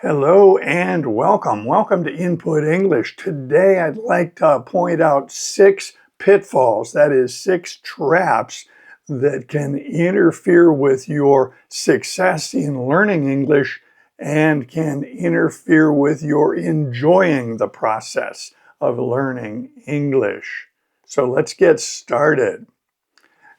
Hello and welcome. Welcome to Input English. Today I'd like to point out 6 pitfalls, that is 6 traps that can interfere with your success in learning English and can interfere with your enjoying the process of learning English. So let's get started.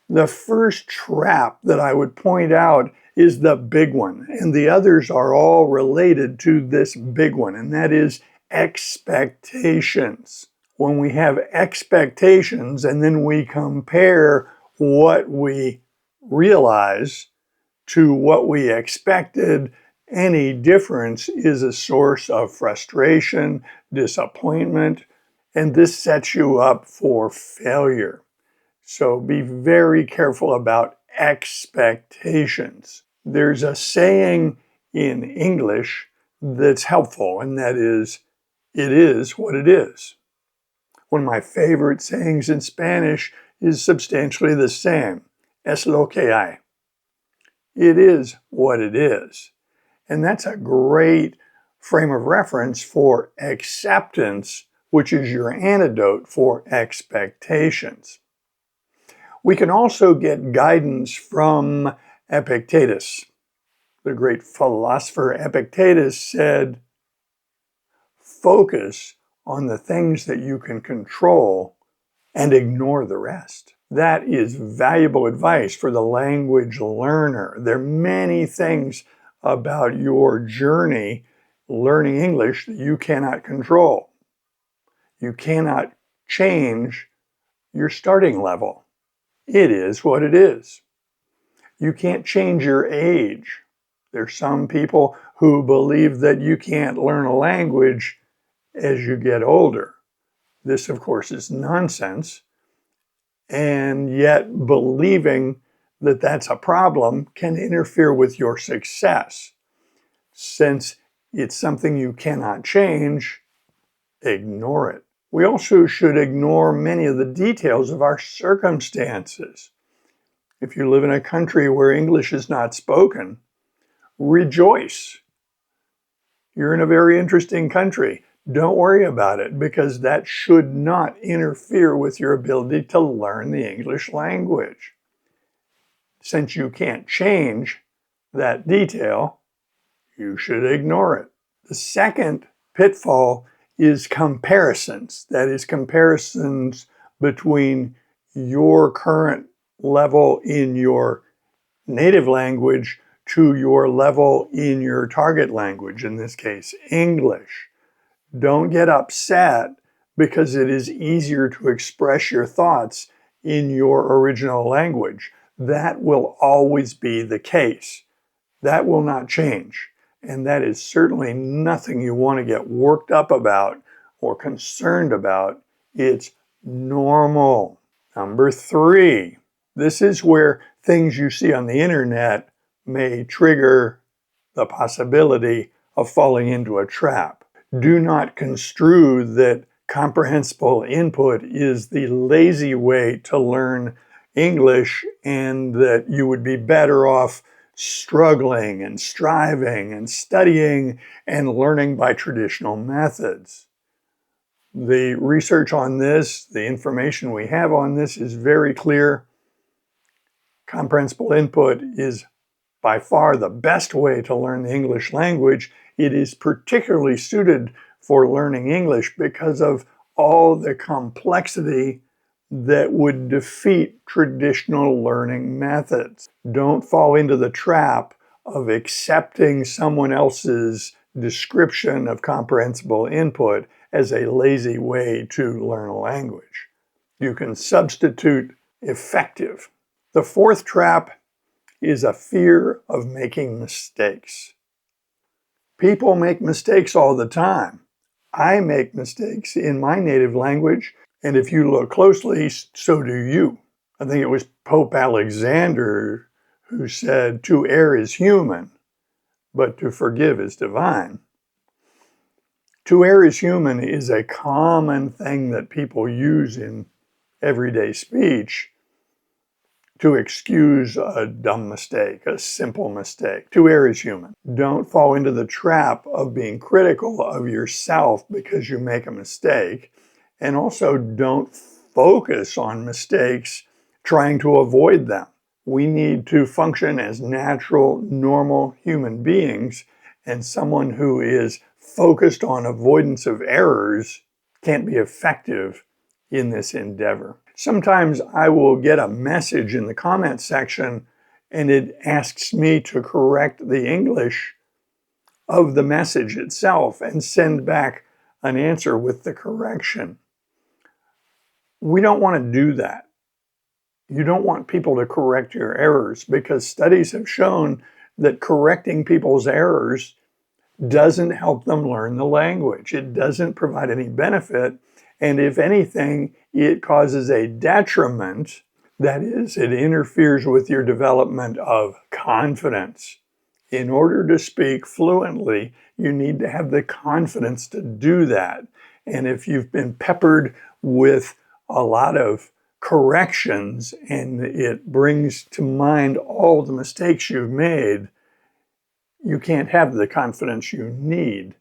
The first trap that I would point out is the big one, and the others are all related to this big one, and that is expectations. When we have expectations and then we compare what we realize to what we expected, any difference is a source of frustration, disappointment, and this sets you up for failure. So be very careful about expectations. There's a saying in English that's helpful, and that is, it is what it is. One of my favorite sayings in Spanish is substantially the same. Es lo que hay. It is what it is. And that's a great frame of reference for acceptance, which is your antidote for expectations. We can also get guidance from Epictetus. The great philosopher Epictetus said, focus on the things that you can control and ignore the rest. That is valuable advice for the language learner. There are many things about your journey learning English that you cannot control. You cannot change your starting level. It is what it is. You can't change your age. There's some people who believe that you can't learn a language as you get older. This, of course, is nonsense. And yet believing that that's a problem can interfere with your success. Since it's something you cannot change, ignore it. We also should ignore many of the details of our circumstances. If you live in a country where English is not spoken, rejoice. You're in a very interesting country. Don't worry about it, because that should not interfere with your ability to learn the English language. Since you can't change that detail, you should ignore it. The second pitfall is comparisons. That is, comparisons between your current level in your native language to your level in your target language, in this case, English. Don't get upset because it is easier to express your thoughts in your original language. That will always be the case. That will not change. And that is certainly nothing you want to get worked up about or concerned about. It's normal. Number 3, this is where things you see on the internet may trigger the possibility of falling into a trap. Do not construe that comprehensible input is the lazy way to learn English and that you would be better off struggling and striving and studying and learning by traditional methods. The research on this, the information we have on this is very clear. Comprehensible input is by far the best way to learn the English language. It is particularly suited for learning English because of all the complexity that would defeat traditional learning methods. Don't fall into the trap of accepting someone else's description of comprehensible input as a lazy way to learn a language. You can substitute effective. The fourth trap is a fear of making mistakes. People make mistakes all the time. I make mistakes in my native language, and if you look closely, so do you. I think it was Pope Alexander who said, to err is human, but to forgive is divine. To err is human is a common thing that people use in everyday speech. to excuse a dumb mistake, a simple mistake. To err is human. Don't fall into the trap of being critical of yourself because you make a mistake. And also don't focus on mistakes trying to avoid them. We need to function as natural, normal human beings, and someone who is focused on avoidance of errors can't be effective in this endeavor. Sometimes I will get a message in the comment section and it asks me to correct the English of the message itself and send back an answer with the correction. We don't want to do that. You don't want people to correct your errors because studies have shown that correcting people's errors doesn't help them learn the language. It doesn't provide any benefit. And if anything, it causes a detriment. That is, it interferes with your development of confidence. In order to speak fluently, you need to have the confidence to do that. And if you've been peppered with a lot of corrections and it brings to mind all the mistakes you've made, you can't have the confidence you need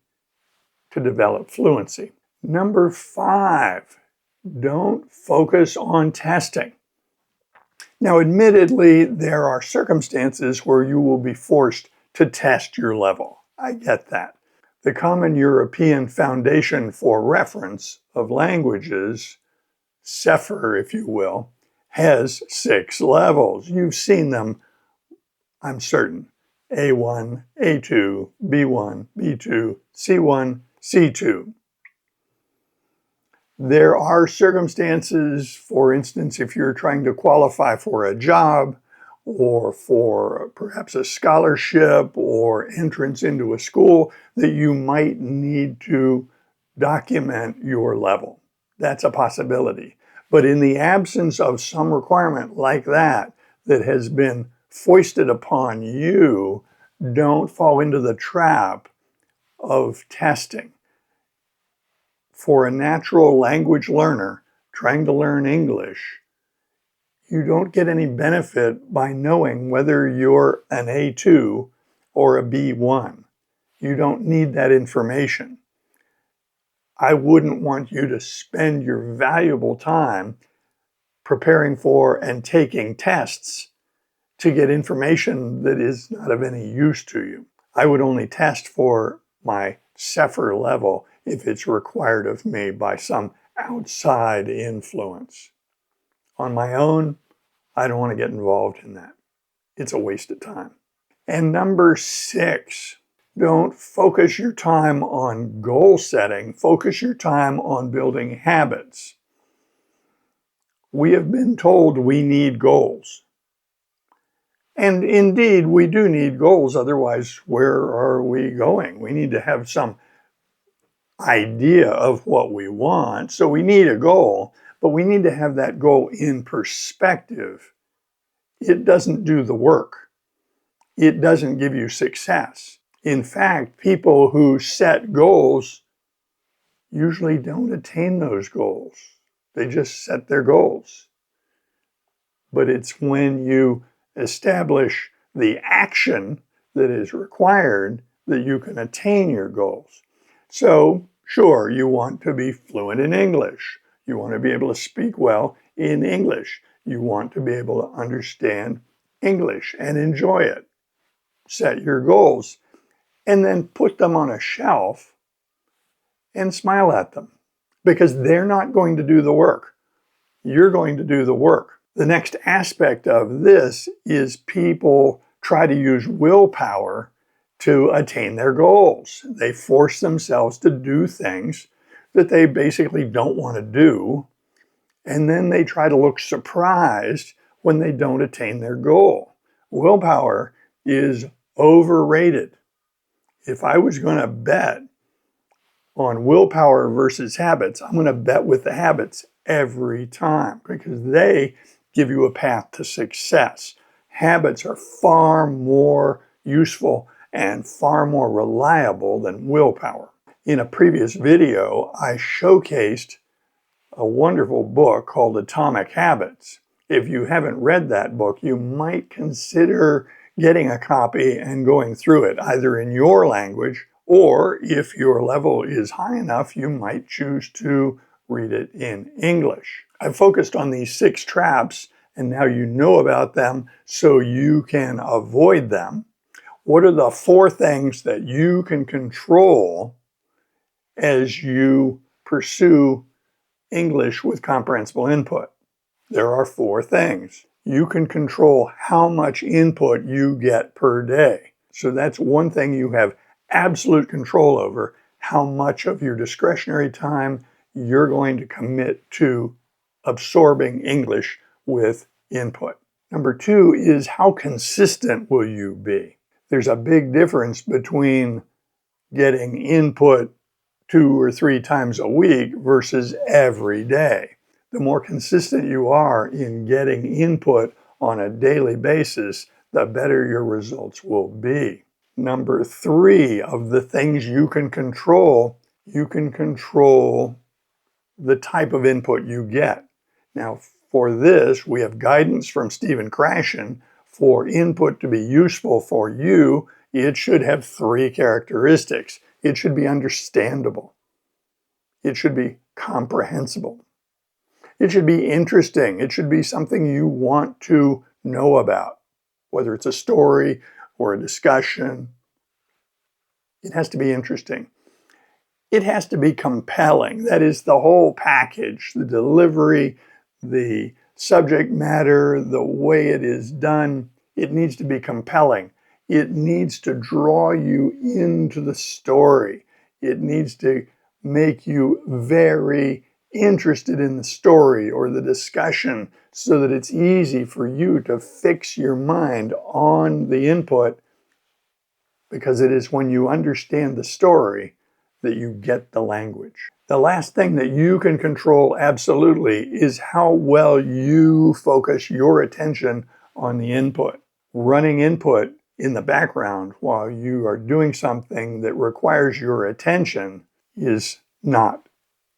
to develop fluency. Number 5, don't focus on testing. Now, admittedly, there are circumstances where you will be forced to test your level. I get that. The Common European Foundation for Reference of Languages, CEFR, if you will, has 6 levels. You've seen them, I'm certain. A1, A2, B1, B2, C1, C2. There are circumstances, for instance, if you're trying to qualify for a job or for perhaps a scholarship or entrance into a school, that you might need to document your level. That's a possibility. But in the absence of some requirement like that that has been foisted upon you, don't fall into the trap of testing. For a natural language learner trying to learn English, you don't get any benefit by knowing whether you're an A2 or a B1. You don't need that information. I wouldn't want you to spend your valuable time preparing for and taking tests to get information that is not of any use to you. I would only test for my CEFR level if it's required of me by some outside influence. On my own, I don't want to get involved in that. It's a waste of time. And number 6, don't focus your time on goal setting. Focus your time on building habits. We have been told we need goals. And indeed, we do need goals. Otherwise, where are we going? We need to have some idea of what we want. So we need a goal, but we need to have that goal in perspective. It doesn't do the work. It doesn't give you success. In fact, people who set goals usually don't attain those goals. They just set their goals. But it's when you establish the action that is required that you can attain your goals. So, sure, you want to be fluent in English. You want to be able to speak well in English. You want to be able to understand English and enjoy it. Set your goals and then put them on a shelf and smile at them because they're not going to do the work. You're going to do the work. The next aspect of this is people try to use willpower to attain their goals. They force themselves to do things that they basically don't want to do, and then they try to look surprised when they don't attain their goal. Willpower is overrated. If I was going to bet on willpower versus habits, I'm going to bet with the habits every time because they give you a path to success. Habits are far more useful and far more reliable than willpower. In a previous video, I showcased a wonderful book called Atomic Habits. If you haven't read that book, you might consider getting a copy and going through it, either in your language, or if your level is high enough, you might choose to read it in English. I've focused on these 6 traps, and now you know about them so you can avoid them. What are the 4 things that you can control as you pursue English with comprehensible input? There are 4 things. You can control how much input you get per day. So that's one thing you have absolute control over, how much of your discretionary time you're going to commit to absorbing English with input. Number 2 is how consistent will you be? There's a big difference between getting input 2 or 3 times a week versus every day. The more consistent you are in getting input on a daily basis, the better your results will be. Number 3 of the things you can control the type of input you get. Now, for this, we have guidance from Stephen Krashen. For input to be useful for you, it should have 3 characteristics. It should be understandable. It should be comprehensible. It should be interesting. It should be something you want to know about, whether it's a story or a discussion. It has to be interesting. It has to be compelling. That is the whole package, the delivery, the subject matter, the way it is done. It needs to be compelling. It needs to draw you into the story. It needs to make you very interested in the story or the discussion so that it's easy for you to fix your mind on the input, because it is when you understand the story that you get the language. The last thing that you can control absolutely is how well you focus your attention on the input. Running input in the background while you are doing something that requires your attention is not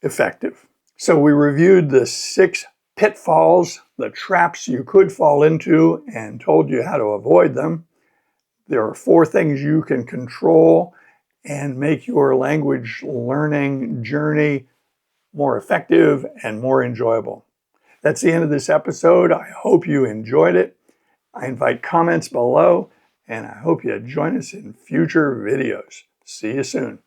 effective. So we reviewed the 6 pitfalls, the traps you could fall into, and told you how to avoid them. There are 4 things you can control and make your language learning journey more effective and more enjoyable. That's the end of this episode. I hope you enjoyed it. I invite comments below, and I hope you join us in future videos. See you soon.